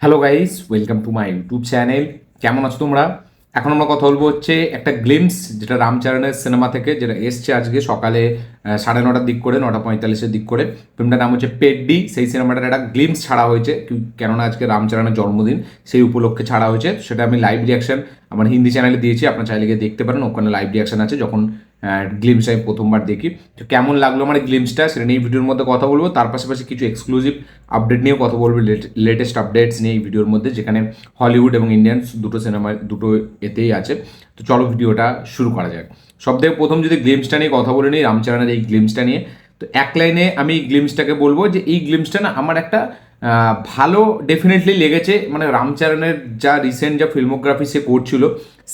Hello guys, welcome to my YouTube channel. কেমন আছো তোমরা? এখন আমরা কথা বলবো হচ্ছে একটা গ্লিমস, যেটা রামচরণের সিনেমা থেকে, যেটা এসছে আজকে সকালে 9:30টার দিক করে, 9:45-এর দিক করে। ফিল্মটার নাম হচ্ছে পেড্ডি। সেই সিনেমাটার একটা গ্লিমস ছাড়া হয়েছে, কেননা আজকে রামচরণের জন্মদিন, সেই উপলক্ষে ছাড়া হয়েছে। সেটা আমি লাইভ রিয়াকশন আমার হিন্দি চ্যানেলে দিয়েছি, আপনার চাইলে গিয়ে দেখতে পারেন, ওখানে লাইভ রিয়াকশন আছে যখন গ্লিমস আমি প্রথমবার দেখি। তো কেমন লাগলো আমার গ্লিমসটা, সেটা নিয়ে এই ভিডিওর মধ্যে কথা বলবো। তার পাশাপাশি কিছু এক্সক্লুসিভ আপডেট নিয়েও কথা বলবো, লেটেস্ট আপডেটস নিয়ে এই ভিডিওর মধ্যে, যেখানে হলিউড এবং ইন্ডিয়ান দুটো সিনেমা দুটো এতেই আছে। তো চলো ভিডিওটা শুরু করা যাক। সব থেকে প্রথম যদি গ্লিমসটা নিয়ে কথা বলে নিই, রামচরণের এই গ্লিমসটা নিয়ে, তো এক লাইনে আমি এই গ্লিমসটাকে বলবো যে এই গ্লিমসটা না আমার একটা ভালো ডেফিনেটলি লেগেছে। মানে রামচরণের যা রিসেন্ট যা ফিল্মোগ্রাফি সে করছিল,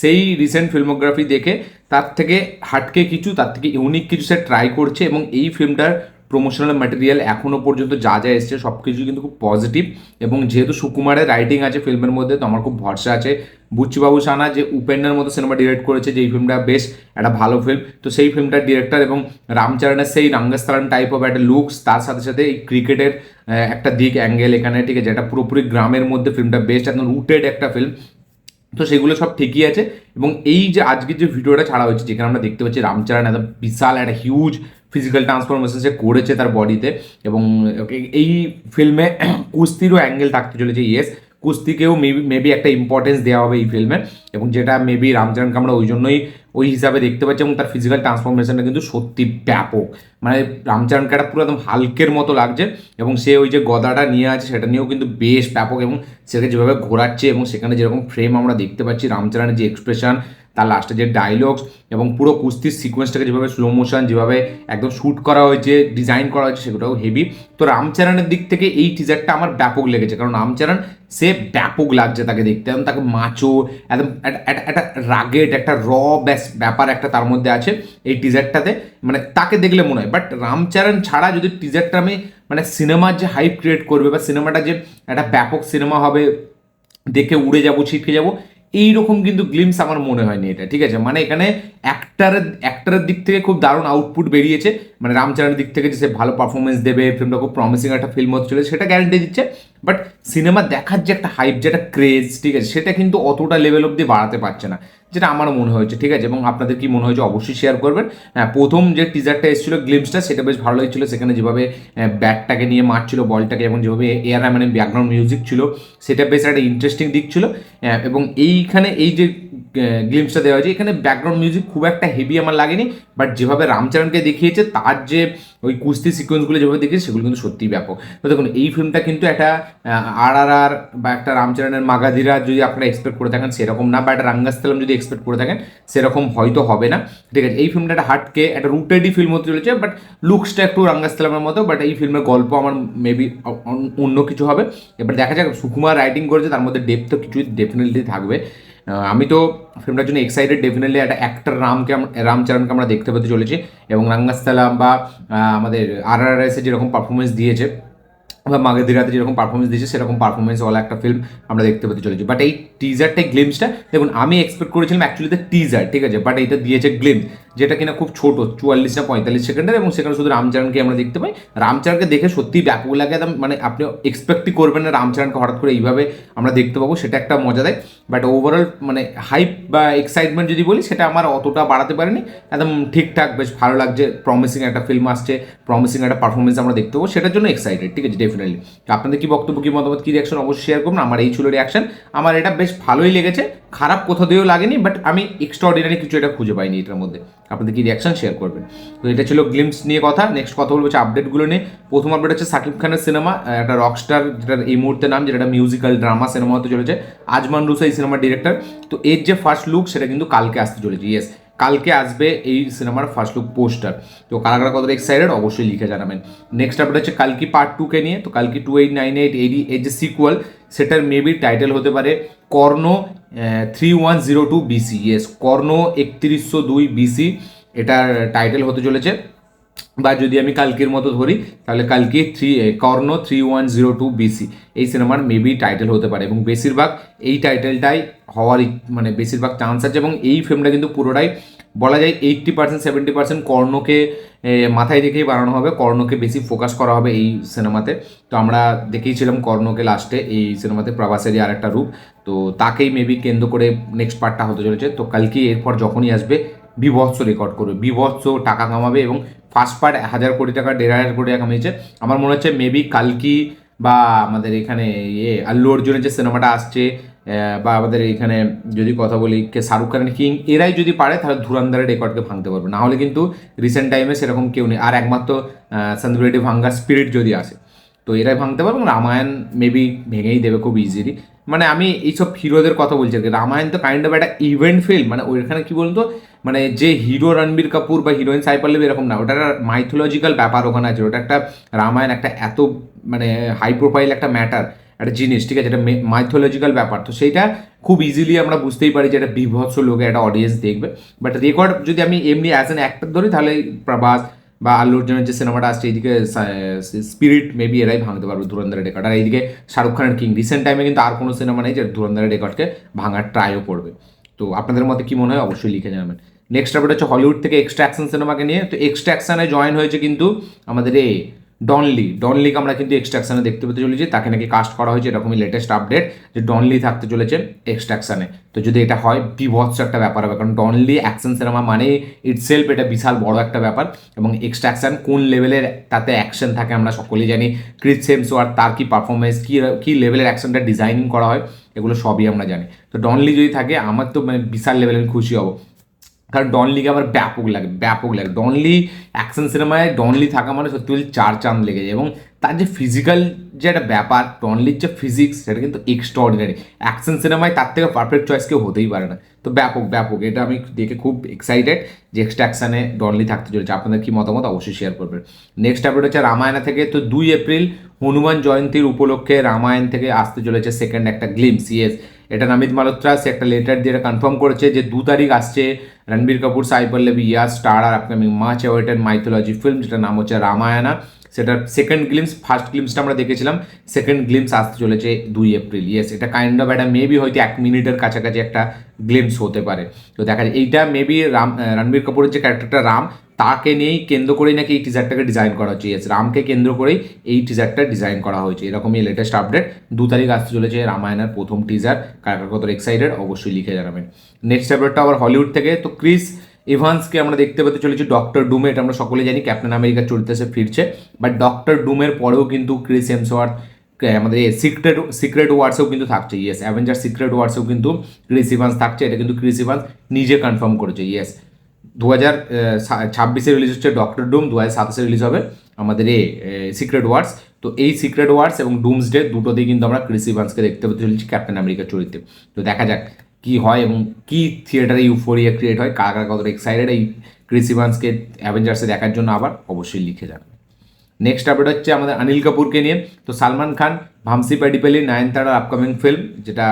সেই রিসেন্ট ফিল্মোগ্রাফি দেখে তার থেকে হাটকে কিছু, তার থেকে ইউনিক কিছু সে ট্রাই করছে। এবং এই ফিল্মটার প্রমোশনাল ম্যাটেরিয়াল এখনও পর্যন্ত যা যা এসছে সব কিছু কিন্তু খুব পজিটিভ। এবং যেহেতু সুকুমারের রাইটিং আছে ফিল্মের মধ্যে, তো আমার খুব ভরসা আছে বুচ্চিবাবু সানা যে উপেন্দ্রের মতো সিনেমা ডিরেক্ট করেছে, যে এই ফিল্মটা বেশ একটা ভালো ফিল্ম। তো সেই ফিল্মটার ডিরেক্টর এবং রামচরণের সেই রাঙ্গাস্থালাম টাইপ অফ একটা লুকস, তার সাথে সাথে এই ক্রিকেটের একটা দিক অ্যাঙ্গেল এখানে, ঠিক আছে, যেটা পুরোপুরি গ্রামের মধ্যে ফিল্মটা বেস্ট, একদম রুটেড একটা ফিল্ম। তো সেগুলো সব ঠিকই আছে। এবং এই যে আজকের যে ভিডিওটা ছাড়া হয়েছে, যেখানে আমরা দেখতে পাচ্ছি রামচরণ একটা বিশাল একটা হিউজ ফিজিক্যাল ট্রান্সফরমেশন সে করেছে তার বডিতে। এবং এই ফিল্মে কুস্তিরও অ্যাঙ্গেল থাকতে চলেছে, ইয়েস, কুস্তিকেও মেবি একটা ইম্পর্টেন্স দেওয়া হবে এই ফিল্মে। এবং যেটা মেবি রামচরণকে আমরা ওই জন্যই ওই হিসাবে দেখতে পাচ্ছি। এবং তার ফিজিক্যাল ট্রান্সফরমেশনটা কিন্তু সত্যি ব্যাপক। মানে রামচরণকে একটা পুরো একদম হালকের মতো লাগছে। এবং সে ওই যে গদাটা নিয়ে আছে সেটা নিয়েও কিন্তু বেশ ব্যাপক। এবং সেটাকে যেভাবে ঘোরাচ্ছে এবং সেখানে যেরকম ফ্রেম আমরা দেখতে পাচ্ছি, রামচরণের যে এক্সপ্রেশন, তার লাস্টে যে ডায়লগস, এবং পুরো কুস্তির সিকোয়েন্সটাকে যেভাবে স্লো মোশন, যেভাবে একদম শ্যুট করা হয়েছে, ডিজাইন করা হয়েছে, সেগুলোও হেভি। তো রামচরণের দিক থেকে এই টিজারটা আমার ব্যাপক লেগেছে, কারণ রামচরণ সে ব্যাপক লাগছে তাকে দেখতে, এবং তাকে মাচো একদম একটা রাগেড, একটা ব্যাপার একটা তার মধ্যে আছে এই টিজারটাতে। মানে তাকে দেখলে মনে হয়, বাট রামচরণ ছাড়া যদি টিজারটা আমি, মানে সিনেমার যে হাইপ ক্রিয়েট করবে বা সিনেমাটা যে একটা ব্যাপক সিনেমা হবে, দেখে উড়ে যাবো, ছিটকে যাবো, এইরকম কিন্তু গ্লিমস আমার মনে হয়নি এটা, ঠিক আছে। মানে এখানে অ্যাক্টারের দিক থেকে খুব দারুণ আউটপুট বেরিয়েছে। মানে রামচরণের দিক থেকে যে সে ভালো পারফরমেন্স দেবে, ফিল্মটা খুব প্রমিসিং একটা ফিল্ম হতে চলেছে, সেটা গ্যারান্টি দিচ্ছে। বাট সিনেমা দেখার যে একটা হাইপ, যে একটা ক্রেজ, ঠিক আছে, সেটা কিন্তু অতটা লেভেল অব্দি বাড়াতে পারছে না, যেটা আমার মনে হয়েছে, ঠিক আছে। এবং আপনাদের কি মনে হয়েছে অবশ্যই শেয়ার করবেন। হ্যাঁ, প্রথম যে টিজারটা এসেছিল গ্লিমসটা, সেটা বেশ ভালো লাগছিল। সেখানে যেভাবে ব্যাটটাকে নিয়ে মারছিল বলটাকে, এবং যেভাবে এআর রহমানের ব্যাকগ্রাউন্ড মিউজিক ছিল, সেটা বেশ একটা ইন্টারেস্টিং দিক ছিল। এবং এইখানে এই যে গ্লিমসটা দেওয়া হয়েছে, এখানে ব্যাকগ্রাউন্ড মিউজিক খুব একটা হেভি আমার লাগেনি। বাট যেভাবে রামচরণকে দেখিয়েছে, তার যে ওই কুস্তি সিকোয়েন্সগুলো যেভাবে দেখিয়েছে, সেগুলো কিন্তু সত্যিই ব্যাপক। তো দেখুন, এই ফিল্মটা কিন্তু একটা আর বা একটা রামচরণের মাগাধিরা যদি আপনারা এক্সপেক্ট করে থাকেন, সেরকম না। বা একটা রাঙ্গাস্থলম যদি এক্সপেক্ট করে থাকেন, সেরকম হয়তো হবে না, ঠিক আছে। এই ফিল্মটা একটা হাটকে একটা রুটেডই ফিল্ম হতে চলেছে, বাট লুকসটা একটু রাঙ্গাস্থলমের মতো। বাট এই ফিল্মের গল্প আমার মেবি অন্য কিছু হবে। এবার দেখা যাক, সুকুমার রাইটিং করেছে, তার মধ্যে ডেপথ তো কিছুই ডেফিনেটলি থাকবে। আমি তো ফিল্মটার জন্য এক্সাইটেড। ডেফিনেটলি একটা অ্যাক্টর রামচরণকে আমরা দেখতে পেতে চলেছি। এবং রাঙ্গাস্থলাম বা আমাদের RRR যেরকম পারফরমেন্স দিয়েছে, বা মাগাধিরাতে যেরকম পারফরমেন্স দিয়েছে, সেরকম পারফরমেন্সওয়ালা একটা ফিল্ম আমরা দেখতে পেতে চলেছি। বাট এই টিজারটাই গ্লিমসটা দেখুন, আমি এক্সপেক্ট করেছিলাম অ্যাকচুয়ালিতে টিজার, ঠিক আছে, বাট এইটা দিয়েছে গ্লিমস, যেটা কিনা খুব ছোট, 44 না 45 সেকেন্ডের। এবং সেখানে শুধু রামচরণকে আমরা দেখতে পাই। রামচরণকে দেখে সত্যিই ব্যাপক লাগে, একদম মানে আপনি এক্সপেক্টই করবেন না রামচরণকে হঠাৎ করে এইভাবে আমরা দেখতে পাবো, সেটা একটা মজা দেয়। বাট ওভারঅল মানে হাইপ বা এক্সাইটমেন্ট যদি বলি, সেটা আমার অতটা বাড়াতে পারেনি। একদম ঠিকঠাক, বেশ ভালো লাগছে, প্রমিসিং একটা ফিল্ম আসছে, প্রমিসিং একটা পারফরমেন্স আমরা দেখতে পাবো, সেটার জন্য এক্সাইটেড, ঠিক আছে। ডেফিনেটলি আপনাদের কি বক্তব্য, কি মতামত, কি রিয়াকশন অবশ্যই শেয়ার করুন। আমার এই ছিল রিয়াকশন, আমার এটা বেশ ভালোই লেগেছে, খারাপ কোথাও দিয়েও লাগেনি। বাট আমি এক্সট্রাঅর্ডিনারি কিছু এটা খুঁজে পাইনি এটার মধ্যে। আপনাদের কি রিয়াকশন শেয়ার করবেন। তো এটা ছিল গ্লিমস নিয়ে কথা। নেক্সট কথা বলবো হচ্ছে আপডেটগুলো নিয়ে। প্রথম আপডেট হচ্ছে সাকিব খানের সিনেমা, একটা রকস্টার, যেটার এই মুহূর্তে নাম, যেটা মিউজিক্যাল ড্রামা সিনেমা হতে চলেছে। আজমান রুসা এই সিনেমার ডিরেক্টর। তো এর যে ফার্স্ট লুক, সেটা কিন্তু কালকে আসতে চলেছে, ইয়েস, কালকে আসবে এই সিনেমার ফার্স্ট লুক পোস্টার। তো কারা কারা কতটা এক্সাইটেড অবশ্যই লিখে জানাবেন। নেক্সট আপডেট হচ্ছে কালকি পার্ট 2 নিয়ে। তো কালকি 2898 এর যে সিকুয়াল, সেটার মেবি টাইটেল হতে পারে কর্ণ 3102 BC, ইয়েস, কর্ণ 3102 BC এটার টাইটেল হতে চলেছে। বা যদি আমি কালকের মতো ধরি, তাহলে কালকে কর্ণ 3102 BC এই সিনেমার মেবি টাইটেল হতে পারে। এবং বেশিরভাগ এই টাইটেলটাই হওয়ার মানে বেশিরভাগ চান্স আছে। এবং এই ফিল্মটা কিন্তু পুরোটাই বলা যায় 80% 70% কর্ণকে মাথায় রেখেই বানানো হবে, কর্ণকে বেশি ফোকাস করা হবে এই সিনেমাতে। তো আমরা দেখেইছিলাম কর্ণকে লাস্টে এই সিনেমাতে প্রভাসেরই আর একটা রূপ, তো তাকেই মেবি কেন্দ্র করে নেক্সট পার্টটা হতে চলেছে। তো কালকে এরপর যখনই আসবে বিভৎস রেকর্ড করবে, বিভৎস টাকা কামাবে, এবং ফার্স্ট পার্ট 1,000 কোটি টাকা 1,500 কোটি টাকা কামিয়েছে। আমার মনে হচ্ছে মেবি কালকি বা আমাদের এখানে আল্লু অর্জুনের যে সিনেমাটা আসছে, বা আমাদের এখানে যদি কথা বলি শাহরুখ খানের কিং, এরাই যদি পারে তাহলে ধুরন্ধরের রেকর্ডকে ভাঙতে পারবে, না হলে কিন্তু রিসেন্ট টাইমে সেরকম কেউ নেই। আর একমাত্র সন্দীপ রেড্ডি ভাঙ্গার স্পিরিট যদি আসে তো এরাই ভাঙতে পারবে, এবং রামায়ণ মেবি ভেঙেই দেবে খুব ইজিলি। মানে আমি এইসব হিরোদের কথা বলছি আর কি, রামায়ণ তো কাইন্ড অফ একটা ইভেন্ট ফিল্ম, মানে ওইখানে কি বলতো, মানে যে হিরো রণবীর কাপুর বা হিরোইন সাই পল্লবী এরকম না, ওটা একটা মাইথোলজিক্যাল ব্যাপার ওখানে আছে, ওটা একটা রামায়ণ একটা এত মানে হাই প্রোফাইল একটা ম্যাটার, একটা জিনিস, ঠিক আছে, এটা মাইথোলজিক্যাল ব্যাপার। তো সেইটা খুব ইজিলি আমরা বুঝতেই পারি যে এটা বিভৎস লোকে একটা অডিয়েন্স দেখবে। বাট রেকর্ড যদি আমি এমনি অ্যাজ অ্যান অ্যাক্টর ধরি, তাহলে প্রভাস বা আল্লু অর্জুনের যে সিনেমাটা আসছে এইদিকে স্পিরিট মেবি এরাই ভাঙতে পারবে ধুরন্ধরের রেকর্ড। আর এইদিকে শাহরুখ খানের কিং, রিসেন্ট টাইমে কিন্তু আর কোনো সিনেমা নেই যে ধুরন্ধরের রেকর্ডকে ভাঙার ট্রাইও করবে। তো আপনাদের মধ্যে কি মনে হয় অবশ্যই লিখে জানাবেন। নেক্সট আপডেট হচ্ছে হলিউড থেকে এক্সট্রাকশন সিনেমাকে নিয়ে। তো এক্সট্রাকশনে জয়েন হয়েছে কিন্তু আমাদের ডনলিকে আমরা কিন্তু এক্সট্রাকশনে দেখতে পেতে চলেছি, তাকে নাকি কাস্ট করা হয়েছে, এরকমই লেটেস্ট আপডেট যে ডনলি থাকতে চলেছে এক্সট্রাকশনে। তো যদি এটা হয় বিভৎস একটা ব্যাপার হবে, কারণ ডনলি অ্যাকশন সিনেমা মানে ইটসেলফ এটা বিশাল বড় একটা ব্যাপার, এবং এক্সট্রাকশন কোন লেভেলের তাতে অ্যাকশন থাকে আমরা সকলেই জানি। ক্রিস হেমসওয়ার্থ তার কি পারফরমেন্স, কী লেভেলের অ্যাকশনটা ডিজাইনিং করা হয়, এগুলো সবই আমরা জানি। তো ডনলি যদি থাকে আমার তো মানে বিশাল লেভেলের খুশি হব, কারণ ডনলিকে আমার ব্যাপক লাগে। ডনলি অ্যাকশন সিনেমায় ডনলি থাকা মানে সত্যি বলছি চার চাঁদ লেগে যায়, এবং তার যে ফিজিক্যাল যে একটা ব্যাপার, ডনলির যে ফিজিক্স সেটা কিন্তু এক্সট্রাঅর্ডিনারি। অ্যাকশন সিনেমায় তার থেকে পারফেক্ট চয়েস কেউ হতেই পারে না। তো ব্যাপক এটা আমি দেখে খুব এক্সাইটেড যে এক্সট্রাকশনে ডনলি থাকতে চলেছে। আপনাদের কি মতামত অবশ্যই শেয়ার করবেন। নেক্সট আপডেট হচ্ছে রামায়ণা থেকে। তো 2 এপ্রিল হনুমান জয়ন্তীর উপলক্ষে রামায়ণ থেকে আসতে চলেছে সেকেন্ড একটা গ্লিমস। ইয়েস, এটা নামিত মালহোত্রা সে একটা লেটার দিয়ে কনফার্ম করেছে যে 2 তারিখ আসছে রণবীর কাপুর, সাই পল্লবী, ইয়াস স্টার আর upcoming much awaited mythology film, যেটার নাম হচ্ছে রামায়ণা। সেটার সেকেন্ড গ্লিমস, ফার্স্ট গ্লিমসটা আমরা দেখেছিলাম, সেকেন্ড গ্লিমস আসতে চলেছে 2 এপ্রিল। ইয়েস, এটা কাইন্ড অফ একটা মেবি হয়তো 1 মিনিটের কাছাকাছি একটা গ্লিমস হতে পারে। তো দেখা যায় এইটা মেবি রণবীর কাপুরের যে ক্যারেক্টারটা রাম, তাকে নিয়েই কেন্দ্র করেই নাকি এই টিজারটাকে ডিজাইন করা হচ্ছে। ইয়েস, রামকে কেন্দ্র করেই এই টিজারটা ডিজাইন করা হয়েছে, এরকমই লেটেস্ট আপডেট। 2 তারিখ আসতে চলেছে রামায়ণের প্রথম টিজার। কার কত এক্সাইটেড অবশ্যই লিখে জানাবেন। নেক্সট আপডেটটা আবার হলিউড থেকে। তো ক্রিস ইভান্সকে আমরা দেখতে পেতে চলেছি ডক্টর ডুমে, এটা আমরা সকলে জানি ক্যাপ্টেন আমেরিকার চরিত্রে সে ফিরছে। বাট ডক্টর ডুমের পরেও কিন্তু ক্রিস হেমসওয়ার্থ আমাদের সিক্রেট ওয়ার্সেও কিন্তু থাকছে। ইয়েস, অ্যাভেঞ্জার সিক্রেট ওয়ার্সেও কিন্তু ক্রিস ইভান্স থাকছে, এটা কিন্তু ক্রিস ইভান্স নিজে কনফার্ম করেছে। ইয়েস, 2026 রিলিজ হচ্ছে ডক্টর ডুম, 2027 রিলিজ হবে আমাদের সিক্রেট ওয়ার্স। তো এই সিক্রেট ওয়ার্স এবং ডুমসডে দুটোতেই কিন্তু আমরা ক্রিস ইভান্সকে দেখতে পেতে চলেছি ক্যাপ্টেন আমেরিকার চরিত্রে। তো দেখা যাক কি হয় এবং কি থিয়েটারে ইউফোরিয়া ক্রিয়েট হয়, কারা কারা কতটা এক্সাইটেড এই ক্রিস ইভান্সকে অ্যাভেঞ্জার্সে দেখার জন্য আবার অবশ্যই লিখে যান। নেক্সট আপডেট হচ্ছে আমাদের অনিল কাপুরকে নিয়ে। তো সালমান খান, ভামসি প্যাডিপেলি, নয়নতারার আপকামিং ফিল্ম, যেটা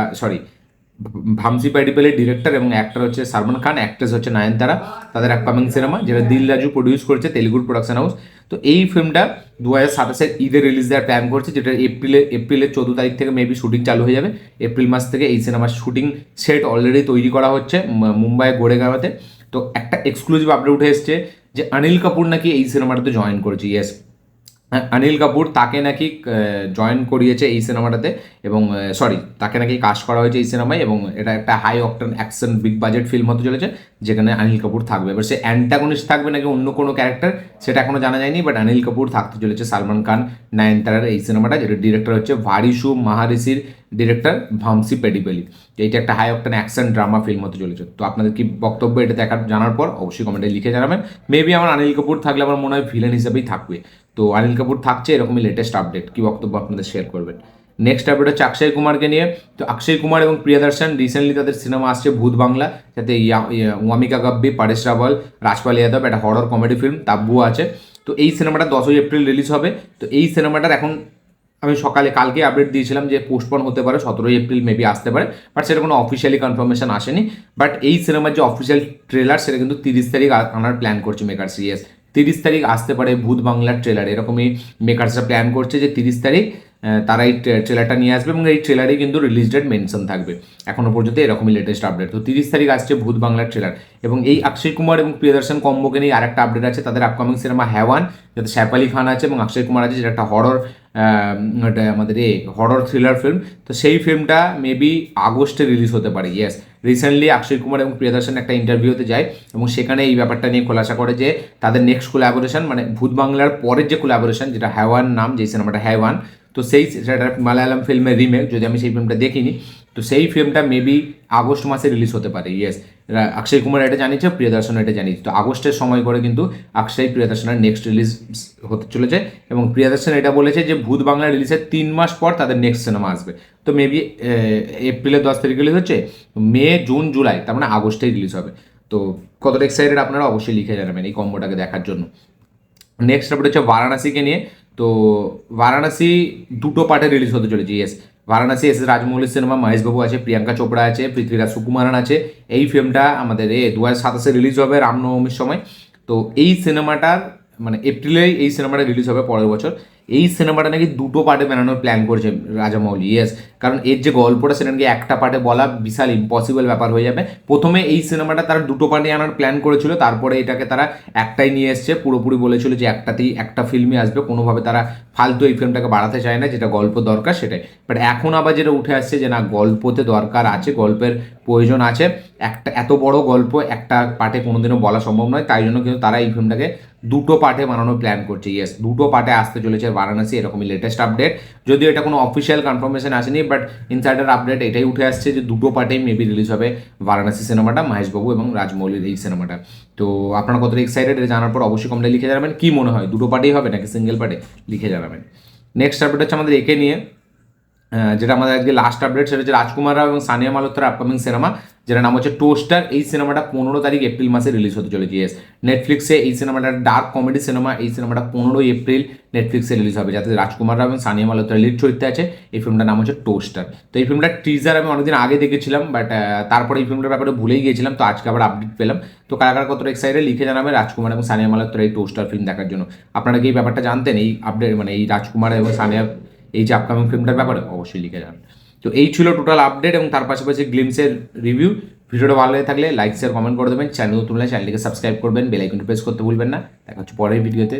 ভামসি প্যাডিপেলির ডিরেক্টর এবং অ্যাক্টর হচ্ছে সালমান খান, অ্যাক্ট্রেস হচ্ছে নয়নতারা, তাদের আপকামিং সিনেমা যেটা দিল রাজু প্রডিউস করেছে, তেলুগুর প্রোডাকশন হাউস। তো এই ফিল্মটা 2027 ঈদে রিলিজ দেওয়ার প্ল্যান করছে, যেটা এপ্রিলের 14 তারিখ থেকে মেবি শুটিং চালু হয়ে যাবে। এপ্রিল মাস থেকে এই সিনেমার শুটিং সেট অলরেডি তৈরি করা হচ্ছে মুম্বাই গোরেগাঁওতে। তো একটা এক্সক্লুসিভ আপডেট উঠে এসছে যে অনিল কাপুর নাকি এই সিনেমাটাতে জয়েন করেছে। ইয়েস, অনিল কাপুর তাকে নাকি জয়েন করিয়েছে এই সিনেমাটাতে, এবং তাকে নাকি কাস্ট করা হয়েছে এই সিনেমায়, এবং এটা একটা high octane action big budget film হতে চলেছে, যেখানে অনিল কাপুর থাকবে। এবার সে অ্যান্টাগনিস্ট থাকবে নাকি অন্য কোনো ক্যারেক্টার সেটা এখনো জানা যায়নি, বাট অনিল কাপুর থাকতে চলেছে সালমান খান, নয়নতারার এই সিনেমাটা, যেটা ডিরেক্টর হচ্ছে ভারিসু মাহারিসির ডিরেক্টর ভামসি পেডিপেলি। এইটা একটা high octane action drama film হতে চলেছে। তো আপনাদের কি বক্তব্য এটা জানার পর অবশ্যই কমেন্টে লিখে জানাবেন। মেবি আমার অনিল কাপুর থাকলে আমার মনে হয় ভিলেন হিসেবেই থাকবে। তো অনিল কাপুর থাকছে, এরকমই লেটেস্ট আপডেট, কি বক্তব্য আপনাদের শেয়ার করবেন। নেক্সট আপডেট হচ্ছে অক্ষয় কুমারকে নিয়ে। তো অক্ষয় কুমার এবং প্রিয়দর্শন রিসেন্টলি তাদের সিনেমা আসছে ভূত বাংলা, যাতে ওয়ামিকা গাব্বি, পারেশ রাওয়াল, রাজপাল যাদব, একটা হরর কমেডি ফিল্ম তাব্বু আছে। তো এই সিনেমাটা 10 এপ্রিল রিলিজ হবে। তো এই সিনেমাটার এখন আমি সকালে কালকে আপডেট দিয়েছিলাম যে পোস্টপন হতে পারে, 17 এপ্রিল মেবি আসতে পারে, বাট সেটা কোনো অফিসিয়ালি কনফার্মেশন আসেনি। বাট এই সিনেমার যে অফিসিয়াল ট্রেলার সেটা কিন্তু 30 তারিখ আনার প্ল্যান করছে মেকার্স। ইয়েস, 30 তারিখ আসতে পারে ভূত বাংলার ট্রেলার, এরকমই মেকার্সরা প্ল্যান করছে যে 30 তারিখ তারা এই ট্রেলারটা নিয়ে আসবে এবং এই ট্রেলারেই কিন্তু রিলিজ ডেট মেনশন থাকবে এখনও পর্যন্ত এরকমই লেটেস্ট আপডেট। তো 30 তারিখ আসছে ভূত বাংলার ট্রেলার এবং এই অক্ষয় কুমার এবং প্রিয়দর্শন কম্বোকে নিয়ে আরেকটা আপডেট আছে, তাদের আপকামিং সিনেমা হ্যাওয়ান, যাতে সৈফ আলি খান আছে এবং অক্ষয় কুমার আছে, যেটা একটা হরর আমাদের হরর থ্রিলার ফিল্ম। তো সেই ফিল্মটা মেবি আগস্টে রিলিজ হতে পারে। ইয়েস, রিসেন্টলি অক্ষয় কুমার এবং প্রিয়দর্শন একটা ইন্টারভিউতে যায় এবং সেখানে এই ব্যাপারটা নিয়ে খোলাসা করে যে তাদের নেক্সট কোলাবোরেশন মানে ভূত বাংলার পরের যে কোলাবোরেশন, যেটা হ্যাওয়ান নাম, যেই সিনেমাটা হ্যাওয়ান, তো সেটা মালায়ালাম ফিল্মের রিমেক, যদি আমি সেই ফিল্মটা দেখিনি, তো সেই ফিল্মটা মেবি আগস্ট মাসে রিলিজ হতে পারে। ইয়েস, অক্ষয় কুমার এটা জানিয়েছে, প্রিয়দর্শন এটা জানিয়েছে। তো আগস্টের সময় করে কিন্তু অক্ষয় প্রিয়দর্শনের নেক্সট রিলিজ হতে চলেছে এবং প্রিয়দর্শন এটা বলেছে যে ভূত বাংলা রিলিজের 3 মাস পর তাদের নেক্সট সিনেমা আসবে। তো মেবি এপ্রিলের 10 তারিখ রিলিজ হচ্ছে, মে জুন জুলাই, তার মানে আগস্টেই রিলিজ হবে। তো কতটা এক্সাইটেড আপনারা অবশ্যই লিখে জানাবেন এই কম্বোটাকে দেখার জন্য। নেক্সট আপডেট হচ্ছে বারাণসীকে নিয়ে। তো বারাণসী 2টো পার্টে রিলিজ হতে চলেছে। ইয়েস, বারাণসী এস এস রাজমৌলির সিনেমা, মহেশবাবু আছে, প্রিয়াঙ্কা চোপড়া আছে, পৃথ্বীরাজ সুকুমারন আছে। এই ফিল্মটা আমাদের 2027-এ রিলিজ হবে রামনবমীর সময়। তো এই সিনেমাটার মানে এপ্রিলেই এই সিনেমাটা রিলিজ হবে পরের বছর। এই সিনেমাটা নাকি 2টো পার্টে বানানোর প্ল্যান করেছে রাজামৌলি। ইয়েস, কারণ এর যে গল্পটা সেটা নাকি একটা পার্টে বলা বিশাল ইম্পসিবল ব্যাপার হয়ে যাবে। প্রথমে এই সিনেমাটা তারা 2টো পার্টে আনার প্ল্যান করেছিল, তারপরে এটাকে তারা একটাই নিয়ে এসছে, পুরোপুরি বলেছিল যে একটাতেই একটা ফিল্মই আসবে, কোনোভাবে তারা ফালতু এই ফিল্মটাকে বাড়াতে চায় না, যেটা গল্প দরকার সেটাই। বাট এখন আবার যেটা উঠে আসছে যে না, গল্পতে দরকার আছে, গল্পের প্রয়োজন আছে, একটা এত বড় গল্প একটা পার্টে কোনোদিনও বলা সম্ভব নয়, তাই জন্য কিন্তু তারা এই ফিল্মটাকে 2টো পার্টে বানানোর প্ল্যান করছে। ইয়েস, 2টো পার্টে আসতে চলেছে বারাণসী, এরকমই লেটেস্ট আপডেট। যদিও এটা কোনো অফিসিয়াল কনফার্মেশন আসেনি, বাট ইনসাইডার আপডেট এটাই উঠে আসছে যে 2টো পার্টেই মেবি রিলিজ হবে বারাণসী সিনেমাটা, মহেশবাবু এবং রাজমৌলির এই সিনেমাটা। তো আপনারা কতটা এক্সাইটেড এটা জানার পর অবশ্যই কমেন্টে লিখে জানাবেন কি মনে হয়, 2টো পার্টেই হবে নাকি সিঙ্গেল পার্টে, লিখে জানাবেন। নেক্সট আপডেট হচ্ছে আমাদের একে নিয়ে, যেটা আমাদের আজকে লাস্ট আপডেট, সেটা হচ্ছে রাজকুমার রাও এবং সানিয়া মালহোত্রার আপকামিং সিনেমা, যেটা নাম হচ্ছে টোস্টার। এই সিনেমাটা 15 তারিখ এপ্রিল মাসে রিলিজ হতে চলেছে। ইয়েস, নেটফ্লিক্সে এই সিনেমাটা ডার্ক কমেডি সিনেমা, এই সিনেমাটা 15 এপ্রিল নেটফ্লিক্সে রিলিজ হবে, যাতে রাজকুমার রাও এবং সানিয়া মালহোত্রা লিড চরিত্রে আছে। এই ফিল্মটার নাম হচ্ছে টোস্টার। তো এই ফিল্মটার টিজার আমি অনেকদিন আগে দেখেছিলাম, বাট তারপরে এই ফিল্মটার ব্যাপারে ভুলেই গিয়েছিলাম, তো আজকে আবার আপডেট পেলাম। তো কারা কারা কতটা এক্সাইটেড লিখে জানাবে রাজকুমার এবং সানিয়া মালহোত্রা এই টোস্টার ফিল্ম দেখার জন্য। আপনারা কি এই ব্যাপারটা জানতেন, এই আপডেট মানে এই রাজকুমার এবং সানিয়া এই যে আপকামিং ফিল্মটার ব্যাপারে? অবশ্যই লিখে যান। তো এই ছিল টোটাল আপডেট এবং তার পাশাপাশি গ্লিমসের রিভিউ। ভিডিওটা ভালো লেগে থাকলে লাইক শেয়ার কমেন্ট করে দেবেন, চ্যানেল নতুন হলে চ্যানেলটিকে সাবস্ক্রাইব করবেন, বেল আইকনটি প্রেস করতে ভুলবেন না। দেখা হচ্ছে পরের ভিডিওতে।